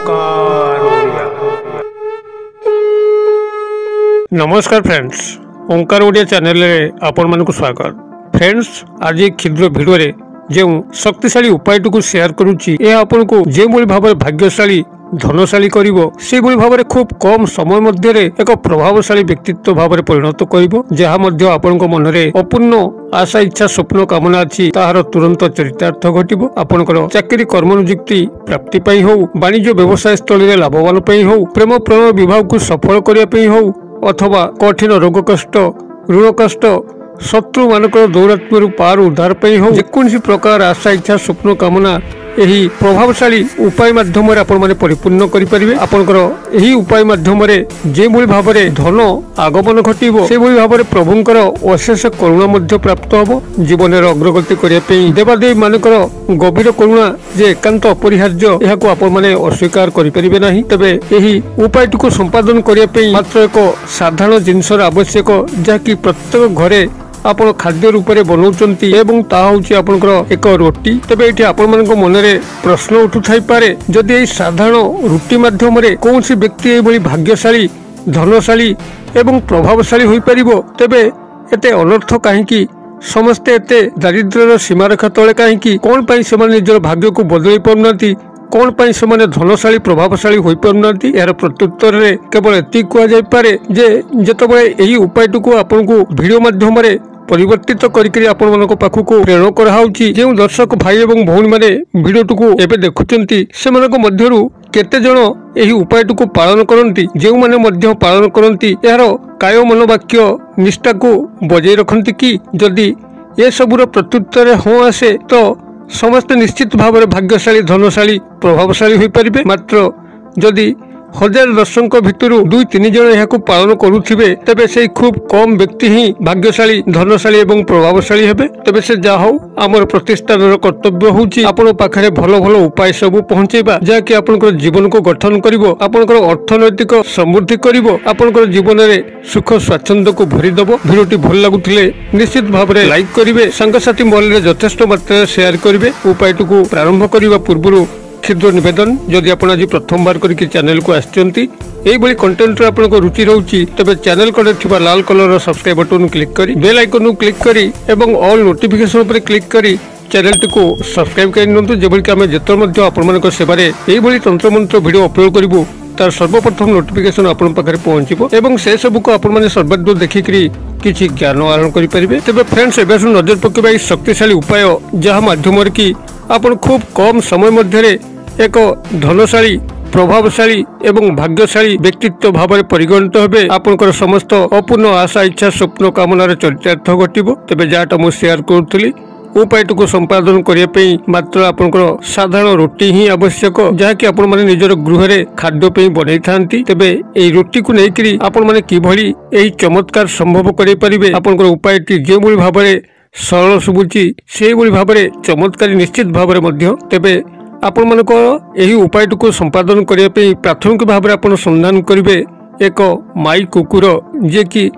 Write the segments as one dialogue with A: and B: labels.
A: ओंकार ओडिया। नमस्कार फ्रेंड्स, ओंकार ओडिया चैनल रे आपण मानकु स्वागत। फ्रेंड्स, आज क्षुद्र वीडियो रे जो शक्तिशाली उपाय को शेयर करुच्ची, यह आपन को जो भाव भाग्यशाली धनशाली करिवो से भाव खूब कम समय मध्य एक प्रभावशाली व्यक्तित्व भाव परिणत करिवो, जहा मध्य आपन को मन में अपूर्ण आशा इच्छा स्वप्न कामना अच्छी ताहार तुरंत चरितार्थ घटिबो। आपनकर चाकरी कर्म नियुक्ति प्राप्ति पई हो, वाणिज्य व्यवसाय स्थल रे लाभवान पई हो, प्रेम प्रणय विवाह को सफल करिया पई हो, अथवा कठिन रोग कष्ट ऋण कष्ट शत्रु मानक दौरात्म पार उद्धार पई हो, जेकोसी प्रकार आशा इच्छा स्वप्न कामना यही प्रभावशाली उपाय माध्यम आपण माने परिपूर्ण करि परिबे। आपनकर एही उपाय माध्यम जे भली भाव धन आगमन घटिबो, से भली भाव प्रभुंकर अशेष करुणा मध्य प्राप्त हबो। जीवन रे अग्रगति करिया पई देवादेवी मानकर गभीर करुणा जे एकांत अपरिहार्य, एहाको आपण माने अस्वीकार करि परिबे नाही। तबे एही उपायटी को संपादन करिया पई मात्र एक साधारण जिनसर आवश्यक, जाकी प्रत्येक घरे आपण खाद्य रूप में बनाउचंती एवं ताहा होची आपनकर एक रोटी। तबे एठी आपण मानक मन रे प्रश्न उठु थाई पारे, जदि एई साधारण रोटी माध्यम रे कोनसी व्यक्ति एभली भाग्यशाली धनशाली एवं प्रभावशाली होई परिबो, तबे एते अनर्थ काहेकि? समस्ते एते दारिद्र्यर सीमारेखा तले काहेकि? कोन पई सेमान निजर भाग्य को बदलै पारुनांती? कौन पाई से धनशाली प्रभावशाली हो पारुनांती? यार प्रत्युत्तर रे केवल एति कुआ जाय पारे जे जेतबे एही उपायटु को आपन को वीडियो माध्यम रे परिवर्तित करिकरी आपण मानक पाखु को प्रेरण कराउची। जे दर्शक भाई एवं भौणी माने वीडियो को एबे देखुचंती, सेमानक मध्यरु केते जण एही उपायटु को पालन करंती, जे माने मध्य पालन करंती यार काय मन वाक्य निष्ठा को बजाय रखंती कि? जदि ए सबुर प्रत्युत्तर हो आसे तो समस्त निश्चित भाव में भाग्यशाली धनशाली प्रभावशाली हो पारे। मात्र जदि 1000 दर्शक भितर 2-3 जन यह पालन करुथिबे, तबे से खूब कम व्यक्ति ही भाग्यशाली धनशाली एवं प्रभावशाली हेबे। तबे से जा हो आमर प्रतिष्ठान कर्तव्य होची आपन पाखरे भलो भलो उपाय सब पहुंचेबा, जाकि आपनकर जीवन को गठन करिवो, आपनकर अर्थनैतिक समृद्धि करिवो, आपनकर जीवन रे सुख स्वाच्छंद को भरी दबो। वीडियोटी भल लागुथिले निश्चित भाव में लाइक करिवे, संगसाथी महल रे यथेष्ट मात्रा शेयर करिवे। उपायटु को प्रारंभ करिवा पूर्व क्षुद्र निवेदन, जदि आप आज प्रथम बार करके चैनल को आसचंती, एही बड़ी कंटेंट रे आपनको रुचि रहउची, तबे चैनल को थिबा लाल कलर सब्सक्राइब बटन क्लिक करी बेल आइकन क्लिक करी एवं ऑल नोटिफिकेशन पर क्लिक करी चैनल टी को सब्सक्राइब कर नियंतु, जेबल कि आमे जेतर मध्ये आपण मानक सेबारे एही बड़ी तंत्र मंत्र वीडियो अपलोड करिवो, तार सर्वप्रथम नोटिफिकेशन आपण पाखरे पहुंचीबो एवं से सब को आपण माने सर्वदूर देखिकरी किछि ज्ञान आहरण करि परिबे। तबे फ्रेंड्स, एबे नजर पकेबा ई शक्तिशाली उपाय, जहा माध्यम रे कि आपण खूब कम समय मध्ये एक धनशाली प्रभावशाली एवं भाग्यशाली व्यक्तित्व भाव में परिगणित हेबे। आपनकर समस्त अपूर्ण आशा इच्छा स्वप्न कामनार चरितार्थ घटिबो। तबे जाटा मु शेयर करूथली उपायटु को संपादन करिया पई मात्र आपनकर साधारण रोटी ही आवश्यक, जहाँकि आपण माने निजर गृह रे खाद्य पई बनै थांती। तबे एई रोटी को नेकरी आपण माने किभली एई चमत्कार संभव करि परिबे, आपनकर उपायटी जे भली भाव में सरल सुबुची सेही भली भाव में चमत्कारी निश्चित भाव में मध्य। तबे आपण मानक एही उपायटु को संपादन करिया पई प्राथमिक भाव में आपण संधान करिवे एक माई कुकुर, जे कि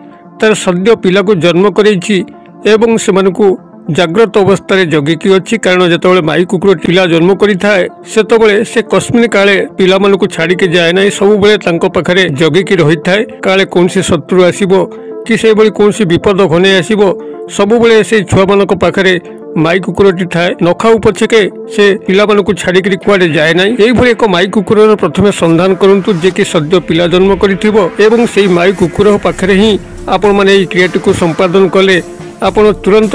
A: तार सद्य पिला को जन्म करैछि एवं सेमानकु जाग्रत अवस्था रे जगिकी अछि। कारण जेतबेले माई कुकुर पिला जन्म करिथाए सेतबेले से कस्मिन काले पिला मानकु छाड़ी के जाय नै, सब बेले तांको पाखरे जगिकी रहिथाए। काले कोनसी शत्रु आसीबो कि से बली कोनसी विपद घने आसीबो, सब बेले से छुआ मानक पाखरे माई कुकुरटी थाए। न खाऊ पछके से पिला मानकु छाड़ी करी कुआडे जाय नै। एही भली एक माई कुकुरर प्रथमे संधान करंतु, जे कि सद्य पिला जन्म करिथिबो एवं सेही माई कुकुर पाखरे ही आपण माने एही क्रियाटी को संपादन कले आपण तुरंत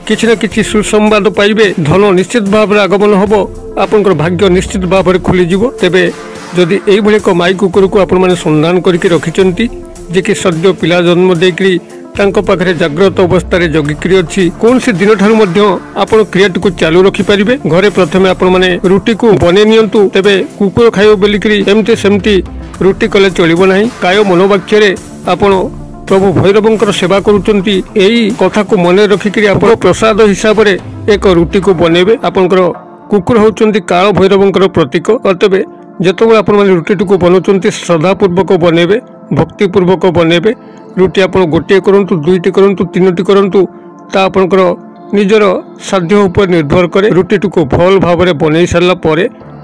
A: किछि न किछि सुसंवाद पाइबे। धन निश्चित भाव में आगमन हबो, आपनकर भाग्य निश्चित भाव में खुली जिवो। तेबे जदि एही भली एक माई कुकुर को आपण माने संधान करके रखिचंती, जे कि सद्य पिला जन्म देकरी तांको पाखरे जाग्रत अवस्था रे जगिकरी अछि, कोनसी दिन ठारु मध्य आपण क्रियाटी को चालू रखि परिबे। घरे प्रथमे आपण माने रोटी को बने नियंतु, तेबे कुकुर खाइबो बेलिकरी एमते सेमती रोटी कले चलिबो नाही। काय मनोवाक्य रे आपण प्रभु भैरवंकर सेवा करुचंती, एही कथा को मन रखिकरी आपण प्रसाद हिसाब रे एक रोटी को बनेबे। आपनकर कुकुर होचंती काल भैरवंकर प्रतीक। अतबे जेतबेले आपण माने रोटी को बनाउचंती श्रद्धा पूर्वक बनेबे, भक्ति पूर्वक बनेबे। रोटी आपण गोटे करंतु, दुईटी करंतु, तीनोटी करंतु, ता आपनकर निजर साध्य उपर निर्भर करे। रुटी को भल भाव में बन सारा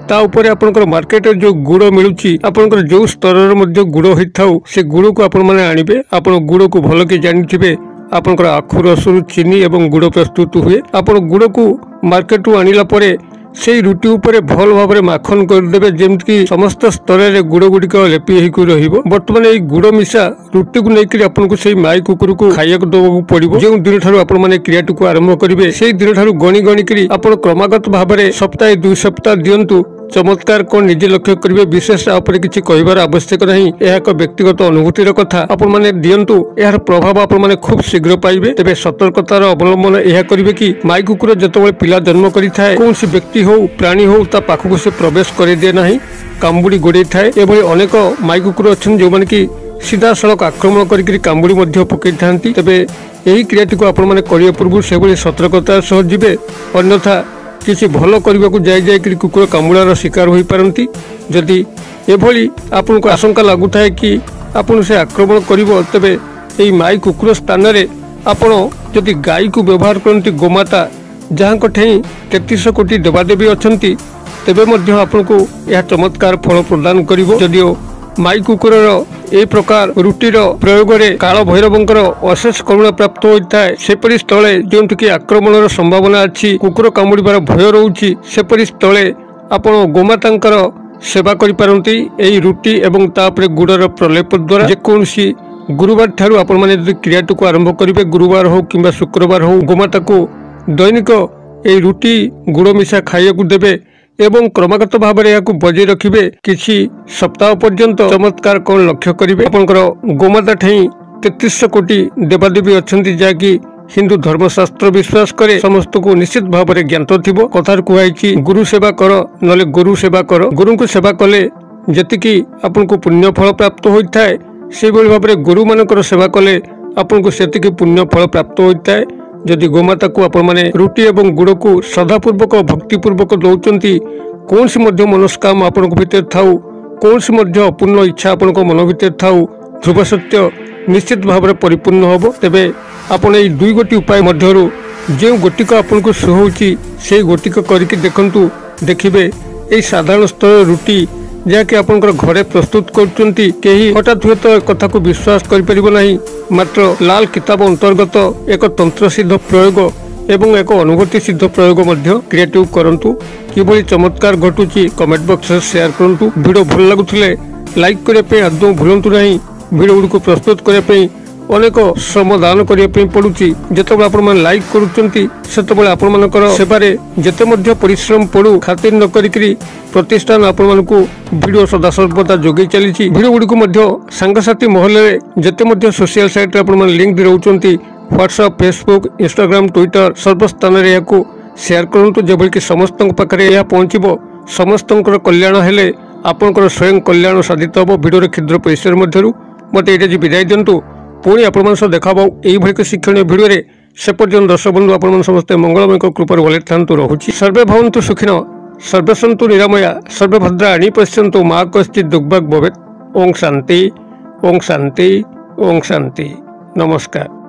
A: ता उपरे आपनकर मार्केट जो गुड़ मिलुची आपनकर जो स्तर रे गुड़ होइथाउ से गुड़ को आपण माने आनिबे। आपण गुड़ को भल के जानिथिबे आपनकर आखु रसरु चीनी एवं गुड़ प्रस्तुत हुए। आपण गुड़ को मार्केट रु आनिला परे से रुटी उपरे भल भाव में माखन करदेवे जेमती समस्त स्तर में गुड़ गुड़िक लेपी हो। बर्तमान ये गुड़ मिशा रुटी को लेकर आपको से माई कुकुर को खाया देवा पड़ो। जो दिन ठार आपने क्रियाटी को आरंभ करेंगे से दिन ठार गणी गणिकी आप क्रमागत भाव में सप्ताह 2 सप्ताह दिंतु चमत्कार कौन निजे लक्ष्य करेंगे। विशेष आपरे किसी कहबार आवश्यक नहीं, यह एक व्यक्तिगत अनुभूतिर कथा आपण माने दियंतु। यार प्रभाव आपण माने खूब शीघ्र पाइबे। तेबे सतर्कतार अवलंबन यह करिवे कि माई कुकुर जतबेले पिला जन्म करिथाए कौन सी व्यक्ति हो प्राणी हो ता पाखक से प्रवेश कर दिए नहीं, कांबुड़ी गोड़े थाए। एभली अनेक माई कुकुर अच्छन जो माने कि सीधा सड़क आक्रमण करिक कांबुड़ी मध्य पकई थांती। तेबे यही क्रियाटी को आपण माने करिया पूर्व से सतर्कतार सह जिबे, अन्यथा किसी भल करने को जाई कुकुर कामुड़ार शिकार हो पारती। जदि एभली आपन को आशंका लगुता है कि आपन से आक्रमण करिवो तेबे एई माई कुकुर स्थान रे आपन जदि गाई को व्यवहार करती गोमाता जहाँ ठेई 33 कोटी देवादेवी अछंती तेबे मध्य आपन को यह चमत्कार फल प्रदान करिवो। जदिओ माई कुकुर ए प्रकार रुटीर प्रयोग में काल भैरवंकर अशेष करुणा प्राप्त होता है। सेपरी स्थले जोंटिकी आक्रमण संभावना अच्छी कुकुर कामुड़ार भय रोचे सेपरी स्थले आपण गोमातांकर सेवा करिपारंती। एई रुटी एवं तापरे गुड़र प्रलेप द्वारा जेकोसी गुरुवार ठारू आपण माने जदि क्रियाटी को आरंभ करेंगे, गुरुवार हो कि शुक्रवार हो गोमाता को दैनिक ए रुटी गुड़ मिशा खाइया देवे एवं क्रमागत भाव में बजाय रखिए। किसी सप्ताह पर्यंत चमत्कार कौन लक्ष्य करेंगे। आपंकर गोमाता ठेई 33 कोटी देवादेवी अच्छी जहाँकि हिंदू धर्मशास्त्र विश्वास करे समस्त को निश्चित भाव में ज्ञात थी। कथार कहु गुरु सेवा कर नले गुरु सेवा कर। गुरु को सेवा कले जी आपन को पुण्य फल प्राप्त होता है से भाव में गुरु मानकर सेवा कले आपन को से पुण्य फल प्राप्त होता है। जदि गोमाता को आपण माने रुटी एवं गुड़ को श्रद्धापूर्वक भक्तिपूर्वक दौरान कौन सी मनस्काम आपण भीतर थाऊ कौन सी अपूर्ण इच्छा आपण मन भीतर थाऊ ध्रुव सत्य निश्चित भाव में परिपूर्ण हम। तेबे आपण ये 2 गोटी उपाय मध्यरु जो गोटिक आपन को सुहौची से गोटिक करके देखंतु देखिबे ए साधारण स्तर रुटी जहाँकि आपंकर घरे प्रस्तुत करचंती केही हठात हुए तो कथा को विश्वास करिपरिबो नहीं। मात्र लाल किताब अंतर्गत एक तंत्र सिद्ध प्रयोग एवं एक अनुभूति सिद्ध प्रयोग मध्य क्रिएटिव करंतु। किभली चमत्कार घटुची कमेंट बॉक्स में शेयर करंतु। वीडियो भल लागुथिले लाइक करिया पे आदौ भूलंतु नहीं। वीडियो गुडी को प्रस्तुत करिया पे अनेक श्रम दान करिया पड़ुची। जेतेबेले आपण माने लाइक करूचंती सेतेबेले आपण मानकर सेबारे जेते मध्य परिश्रम पड़ू खातिर न करिकरी प्रतिष्ठान आपण मानकू वीडियो सदा सर्वदा जोगई चली। वीडियो गुडी को मध्य सांगसाथी महल रे जेते मध्य सोशल साइट रे आपण माने लिंक दे रहउचंती व्हाट्सएप फेसबुक इंस्टाग्राम ट्विटर सर्वस्थान रे याकू शेयर करंतु जेबल कि समस्त पाखरे या पहुंचीबो। समस्तंकर कल्याण हेले आपनकर स्वयं कल्याण साधित हबो। वीडियो रे क्षुद्र परिसर मध्यरु मते एटा जी विदाय दियंतु। पुणी आपण सह देखा यही शिक्षणीय भिडियो से पर्यटन दर्शक बंधु आपण समस्ते मंगलमय कृपा भले था रोचे। सर्वे भवन्तु सुखिनो सर्वे सन्तु निरामया सर्वे भद्राणि पश्यन्तु मा कश्चित् दुर्भाग् भवेत्। ओं शांति ओं शांति ओं शांति। नमस्कार।